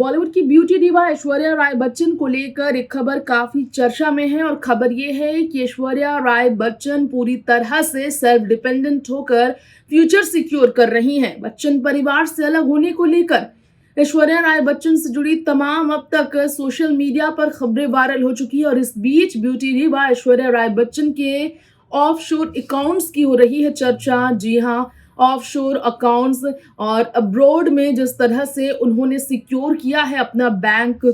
बॉलीवुड की beauty diva Aishwarya Rai Bachchan को लेकर एक खबर काफी चर्चा में है और खबर ये है कि ऐश्वर्या राय बच्चन पूरी तरह से सेल्फ डिपेंडेंट होकर फ्यूचर सिक्योर कर रही हैं। बच्चन परिवार से अलग होने को लेकर ऐश्वर्या राय बच्चन से जुड़ी तमाम अब तक सोशल मीडिया पर खबरें वायरल हो चुकी है और इस बीच ब्यूटी डिवा ऐश्वर्या राय बच्चन के ऑफशोर अकाउंट्स की हो रही है चर्चा। जी हाँ, ऑफशोर अकाउंट्स और अब्रॉड में जिस तरह से उन्होंने सिक्योर किया है अपना बैंक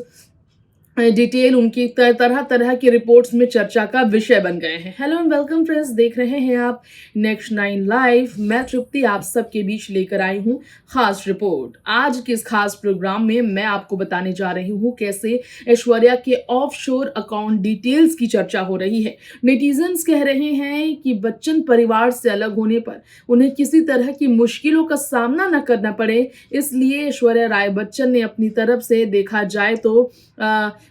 डिटेल, उनकी तरह तरह की रिपोर्ट्स में चर्चा का विषय बन गए हैं। हेलो एंड वेलकम फ्रेंड्स, देख रहे हैं आप नेक्स्ट 9 लाइव। मैं तृप्ति आप सबके बीच लेकर आई हूँ खास रिपोर्ट। आज के इस खास प्रोग्राम में मैं आपको बताने जा रही हूँ कैसे ऐश्वर्या के ऑफशोर अकाउंट डिटेल्स की चर्चा हो रही है। नेटिजन्स कह रहे हैं कि बच्चन परिवार से अलग होने पर उन्हें किसी तरह की मुश्किलों का सामना न करना पड़े, इसलिए ऐश्वर्या राय बच्चन ने अपनी तरफ से देखा जाए तो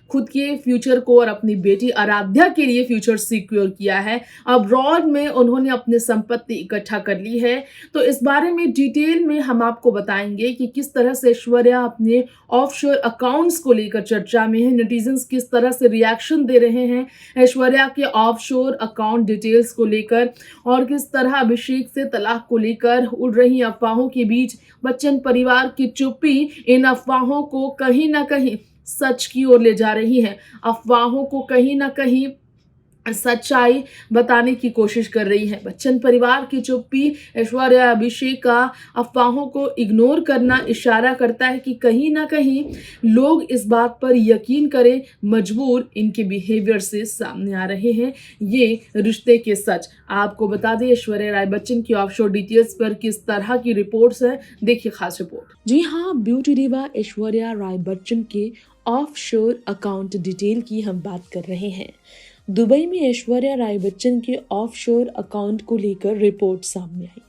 खुद के फ्यूचर को और अपनी बेटी आराध्या के लिए फ्यूचर सिक्योर किया है। अब्रॉड में उन्होंने अपनी संपत्ति इकट्ठा कर ली है। तो इस बारे में डिटेल में हम आपको बताएंगे कि किस तरह से ऐश्वर्या अपने ऑफशोर अकाउंट्स को लेकर चर्चा में है, नेटिजन्स किस तरह से रिएक्शन दे रहे हैं ऐश्वर्या के ऑफशोर अकाउंट डिटेल्स को लेकर, और किस तरह अभिषेक से तलाक को लेकर उड़ रही अफवाहों के बीच बच्चन परिवार की चुप्पी इन अफवाहों को कहीं ना कहीं सच की ओर ले जा रही है। अफवाहों को कहीं ना कहीं सच्चाई बताने की कोशिश कर रही है। बच्चन परिवार की चुप्पी ऐश्वर्या अभिषेक का अफवाहों को इग्नोर करना इशारा करता है कि कहीं ना कहीं लोग इस बात पर यकीन करें मजबूर इनके बिहेवियर से सामने आ रहे हैं ये रिश्ते के सच। आपको बता दें ऐश्वर्या राय बच्चन की ऑफशोर डिटेल्स पर किस तरह की रिपोर्ट्स है, देखिए खास रिपोर्ट। जी हाँ, ब्यूटी डिवा ऐश्वर्या राय बच्चन के ऑफशोर अकाउंट डिटेल की हम बात कर रहे हैं। दुबई में ऐश्वर्या राय बच्चन के ऑफशोर अकाउंट को लेकर रिपोर्ट सामने आई।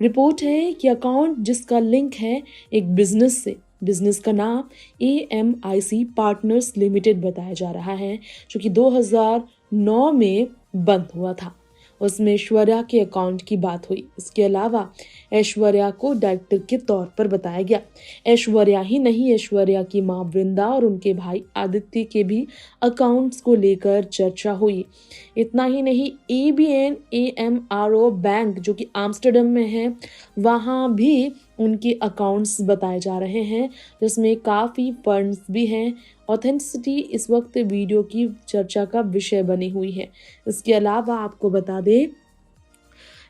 रिपोर्ट है कि अकाउंट जिसका लिंक है एक बिजनेस से, बिजनेस का नाम AMIC पार्टनर्स लिमिटेड बताया जा रहा है, जो कि 2009 में बंद हुआ था। उसमें ऐश्वर्या के अकाउंट की बात हुई। इसके अलावा ऐश्वर्या को डायरेक्टर के तौर पर बताया गया। ऐश्वर्या ही नहीं, ऐश्वर्या की मां वृंदा और उनके भाई आदित्य के भी अकाउंट्स को लेकर चर्चा हुई। इतना ही नहीं, ABN AMRO बैंक जो कि आम्स्टरडम में है, वहाँ भी उनके अकाउंट्स बताए जा रहे हैं, जिसमें काफ़ी फंड्स भी हैं। ऑथेंटिसिटी इस वक्त वीडियो की चर्चा का विषय बनी हुई है। इसके अलावा आपको बता दें,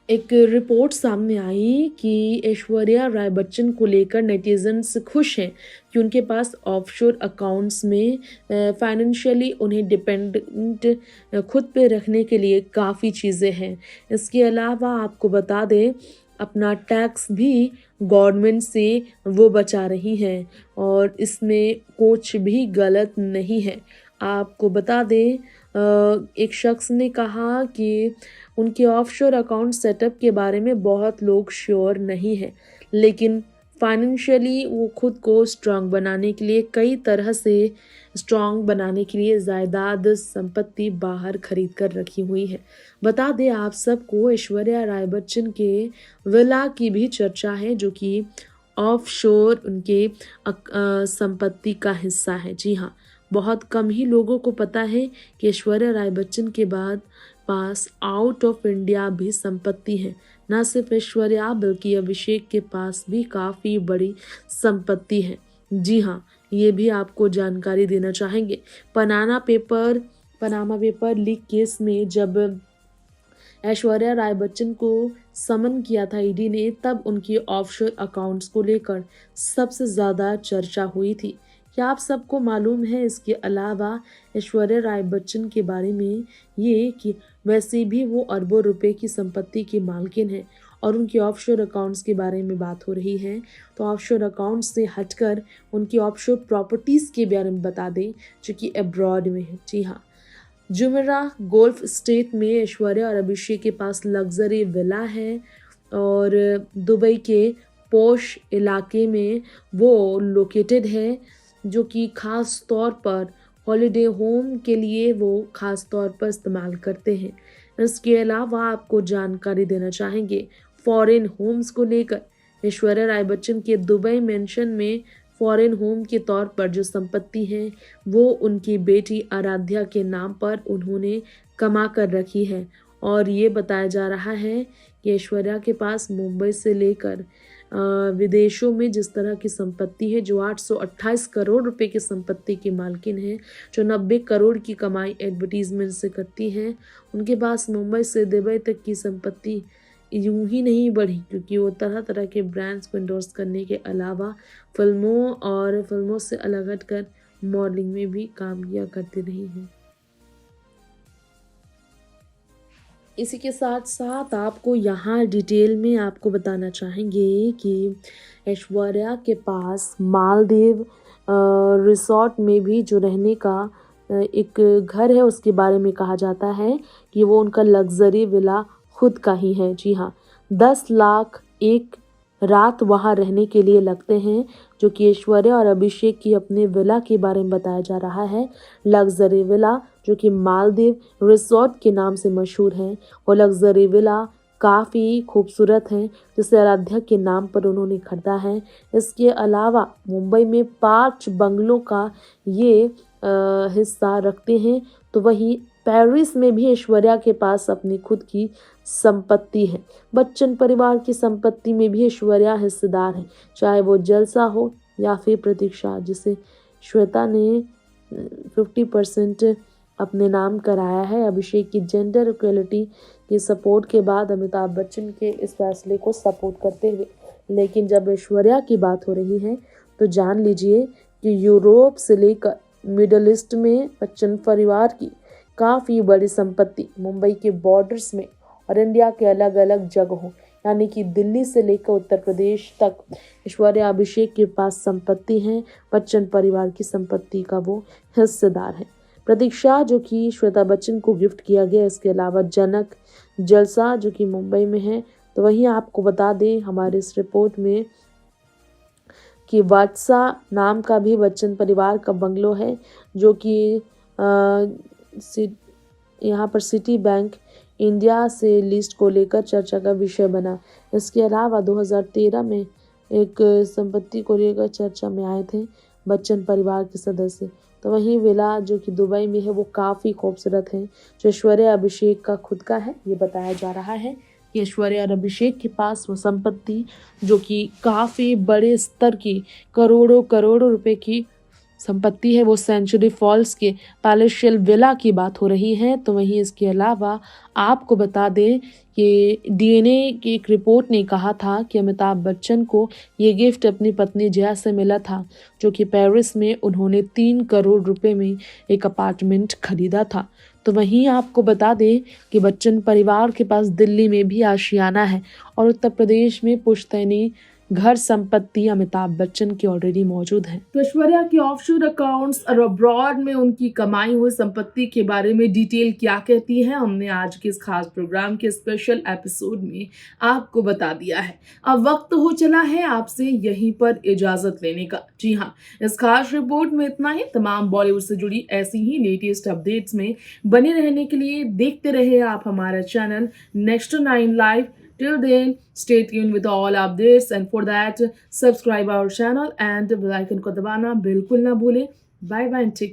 एक रिपोर्ट सामने आई कि ऐश्वर्या राय बच्चन को लेकर नेटिजन्स खुश हैं कि उनके पास ऑफशोर अकाउंट्स में फाइनेंशियली उन्हें डिपेंडेंट खुद पे रखने के लिए काफ़ी चीज़ें हैं। इसके अलावा आपको बता दें, अपना टैक्स भी गवर्नमेंट से वो बचा रही हैं और इसमें कुछ भी गलत नहीं है। आपको बता दें, एक शख्स ने कहा कि उनके ऑफशोर अकाउंट सेटअप के बारे में बहुत लोग श्योर नहीं हैं, लेकिन फाइनेंशियली वो खुद को स्ट्रांग बनाने के लिए, कई तरह से स्ट्रांग बनाने के लिए जायदाद संपत्ति बाहर खरीद कर रखी हुई है। बता दें आप सबको, ऐश्वर्या राय बच्चन के विला की भी चर्चा है, जो कि ऑफशोर उनके संपत्ति का हिस्सा है। जी हाँ, बहुत कम ही लोगों को पता है कि ऐश्वर्या राय बच्चन के बाद पास आउट ऑफ इंडिया भी संपत्ति है। न सिर्फ ऐश्वर्या बल्कि अभिषेक के पास भी काफ़ी बड़ी संपत्ति है। जी हाँ, ये भी आपको जानकारी देना चाहेंगे। पनामा पेपर लीक केस में जब ऐश्वर्या राय बच्चन को समन किया था ईडी ने, तब उनकी ऑफशोर अकाउंट्स को लेकर सबसे ज़्यादा चर्चा हुई थी। क्या आप सबको मालूम है इसके अलावा ऐश्वर्या राय बच्चन के बारे में ये कि वैसे भी वो अरबों रुपए की संपत्ति की मालकिन है, और उनकी ऑफशोर अकाउंट्स के बारे में बात हो रही है तो ऑफशोर अकाउंट्स से हटकर उनकी ऑफशोर प्रॉपर्टीज़ के बारे में बता दें, जो कि अब्रॉड में है। जी हाँ, जुमेराह गोल्फ स्टेट में ऐश्वर्या और अभिषेक के पास लग्जरी विला है और दुबई के पोश इलाके में वो लोकेटेड है, जो कि ख़ास तौर पर हॉलिडे होम के लिए वो ख़ास तौर पर इस्तेमाल करते हैं। इसके अलावा आपको जानकारी देना चाहेंगे फॉरेन होम्स को लेकर। ऐश्वर्या राय बच्चन के दुबई मेंशन में फॉरेन होम के तौर पर जो संपत्ति है वो उनकी बेटी आराध्या के नाम पर उन्होंने कमा कर रखी है। और ये बताया जा रहा है कि ऐश्वर्या के पास मुंबई से लेकर विदेशों में जिस तरह की संपत्ति है, जो 828 करोड़ रुपए की संपत्ति की मालकिन है, जो 90 करोड़ की कमाई एडवर्टीजमेंट से करती हैं, उनके पास मुंबई से दुबई तक की संपत्ति यूं ही नहीं बढ़ी, क्योंकि वो तरह तरह के ब्रांड्स को इंडोर्स करने के अलावा फिल्मों से अलग हटकर मॉडलिंग में भी काम किया करती रही हैं। इसी के साथ साथ आपको यहाँ डिटेल में आपको बताना चाहेंगे कि ऐश्वर्या के पास मालदीव रिसोर्ट में भी जो रहने का एक घर है, उसके बारे में कहा जाता है कि वो उनका लग्जरी विला खुद का ही है। जी हाँ, 10 लाख एक रात वहाँ रहने के लिए लगते हैं, जो कि ऐश्वर्या और अभिषेक की अपने विला के बारे में बताया जा रहा है। लग्जरी विला जो कि मालदीव रिसोर्ट के नाम से मशहूर है, वो लग्जरी विला काफ़ी खूबसूरत है, जिसे आराध्या के नाम पर उन्होंने खरीदा है। इसके अलावा मुंबई में 5 बंगलों का ये हिस्सा रखते हैं। तो वहीं पेरिस में भी ऐश्वर्या के पास अपनी खुद की संपत्ति है। बच्चन परिवार की संपत्ति में भी ऐश्वर्या हिस्सेदार है, चाहे वो जलसा हो या फिर प्रतीक्षा, जिसे श्वेता ने 50% अपने नाम कराया है। अभिषेक की जेंडर इक्वलिटी के सपोर्ट के बाद अमिताभ बच्चन के इस फैसले को सपोर्ट करते हुए, लेकिन जब ऐश्वर्या की बात हो रही है तो जान लीजिए कि यूरोप से लेकर मिडल ईस्ट में बच्चन परिवार की काफ़ी बड़ी संपत्ति मुंबई के बॉर्डर्स में और इंडिया के अलग अलग जगहों, यानी कि दिल्ली से लेकर उत्तर प्रदेश तक ऐश्वर्या अभिषेक के पास संपत्ति है। बच्चन परिवार की संपत्ति का वो हिस्सेदार है। प्रतीक्षा जो कि श्वेता बच्चन को गिफ्ट किया गया, इसके अलावा जनक जलसा जो कि मुंबई में है। तो वहीं आपको बता दें हमारे इस रिपोर्ट में कि वाटसा नाम का भी बच्चन परिवार का बंगलो है, जो कि यहाँ पर सिटी बैंक इंडिया से लिस्ट को लेकर चर्चा का विषय बना। इसके अलावा 2013 में एक संपत्ति को लेकर चर्चा में आए थे बच्चन परिवार के सदस्य। तो वहीं विला जो कि दुबई में है वो काफ़ी खूबसूरत है, जो ऐश्वर्या अभिषेक का खुद का है। ये बताया जा रहा है कि ऐश्वर्या और अभिषेक के पास वो संपत्ति जो कि काफ़ी बड़े स्तर की करोड़ों करोड़ों रुपए की संपत्ति है, वो सेंचुरी फॉल्स के पैलेशियल विला की बात हो रही है। तो वहीं इसके अलावा आपको बता दें कि डीएनए की एक रिपोर्ट ने कहा था कि अमिताभ बच्चन को ये गिफ्ट अपनी पत्नी जया से मिला था, जो कि पेरिस में उन्होंने 3 करोड़ रुपए में एक अपार्टमेंट खरीदा था। तो वहीं आपको बता दें कि बच्चन परिवार के पास दिल्ली में भी आशियाना है और उत्तर प्रदेश में पुश्तैनी घर संपत्ति अमिताभ बच्चन की ऑलरेडी मौजूद है। तो ऐश्वर्या की ऑफशोर अकाउंट्स और अब्रॉड में उनकी कमाई हुई संपत्ति के बारे में डिटेल क्या कहती है, हमने आज के इस खास प्रोग्राम के स्पेशल एपिसोड में आपको बता दिया है। अब वक्त हो चला है आपसे यहीं पर इजाजत लेने का। जी हाँ, इस खास रिपोर्ट में इतना ही। तमाम बॉलीवुड से जुड़ी ऐसी ही लेटेस्ट अपडेट्स में बने रहने के लिए देखते रहे आप हमारा channel next 9 live. Till then, stay tuned with all updates, and for that, subscribe our channel and bell icon को दबाना बिल्कुल ना भूलें। Bye bye and take